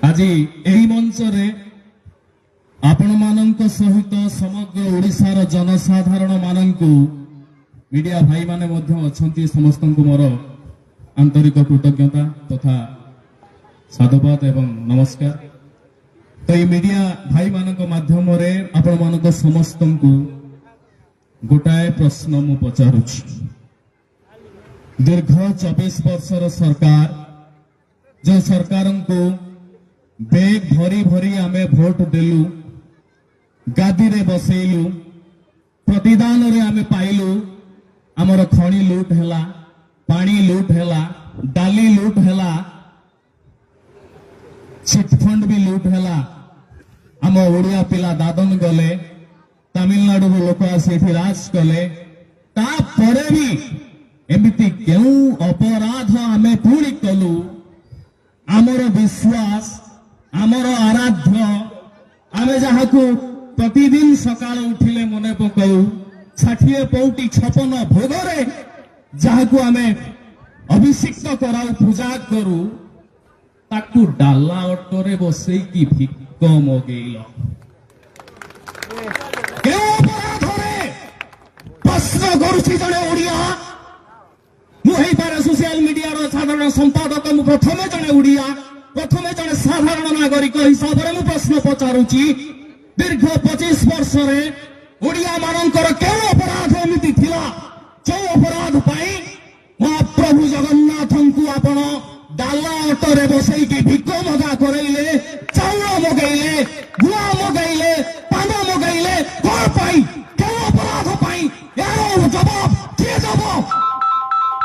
আজি এই মঞ্চরে ଆପଣମାନଙ୍କ ସହିତ ସମଗ୍ର ଓଡ଼ିଶାର ଜନସାଧାରଣ ମାନଙ୍କୁ ମିଡିଆ ଭାଇମାନେ ମଧ୍ୟ ଅଛନ୍ତି ସମସ୍ତଙ୍କୁ ମୋର ଆନ୍ତରିକ କୃତଜ୍ଞତା ତଥା ସାଧୁବାଦ ଏବଂ ନମସ୍କାର। ତ এই ମିଡିଆ ଭାଇମାନଙ୍କ ମାଧ୍ୟମରେ ଆପଣମାନଙ୍କ ସମସ୍ତଙ୍କୁ ଗୋଟାଏ ପ୍ରଶ୍ନ ମୁଁ ପଚାରୁଛି। ଦୀର୍ଘ 24 ବର୍ଷର ସରକାର ଯେଉଁ ସରକାରଙ୍କୁ ବେଗ ଭରି ଭରି ଆମେ ଭୋଟ ଦେଲୁ, ଗାଦିରେ ବସେଇଲୁ, ପ୍ରତିଦାନରେ ଆମେ ପାଇଲୁ, ଆମର ଖଣି ଲୁଟ ହେଲା, ପାଣି ଲୁଟ ହେଲା, ଡାଲି ଲୁଟ ହେଲା, ଚିଟଫଣ୍ଡ ବି ଲୁଟ ହେଲା। ଆମ ଓଡ଼ିଆ ପିଲା ଦାଦନ ଗଲେ, ତାମିଲନାଡୁରୁ ଲୋକ ଆସି ଏଠି ରାଜ କଲେ। ତାପରେ ବି ଏମିତି କେଉଁ ଅପରାଧ ଆମେ ପୁଣି କଲୁ? ଆମର ବିଶ୍ୱାସ, ଆମର ଆରାଧ୍ୟ, ଆମେ ଯାହାକୁ ପ୍ରତିଦିନ ସକାଳ ଉଠିଲେ ମନେ ପକାଉ, 60 ପଉଟି 56 ଭୋଗରେ ଯାହାକୁ ଆମେ ଅଭିଷିକ୍ତ କରାଉ, ପୂଜା କରୁ, ତାକୁ ଡାଲା ଅଟୋରେ ବସେଇକି ଭିକ ମଗେଇଲ। କେଉଁ ଅପରାଧରେ? ପ୍ରଶ୍ନ କରୁଛି ଜଣେ ଓଡ଼ିଆ। ମୁଁ ହେଇପାରେ ସୋସିଆଲ ମିଡିଆର ସାଧାରଣ ସମ୍ପାଦକ, ମୁଁ ପ୍ରଥମେ ଜଣେ ଓଡ଼ିଆ, ପ୍ରଥମେ ଜଣେ ସାଧାରଣ ନାଗରିକ ହିସାବରେ ମୁଁ ପ୍ରଶ୍ନ ପଚାରୁଛି। ଦୀର୍ଘ 25 ବର୍ଷରେ ଓଡ଼ିଆ ମାନଙ୍କର କେଉଁ ଅପରାଧ ଏମିତି ଥିଲା ଯେଉଁ ଅପରାଧ ପାଇଁ ମହାପ୍ରଭୁ ଜଗନ୍ନାଥଙ୍କୁ ଆପଣ ଡାଲା ଅଟୋରେ ବସେଇକି ଭିକ ମଗା କରେଇଲେ?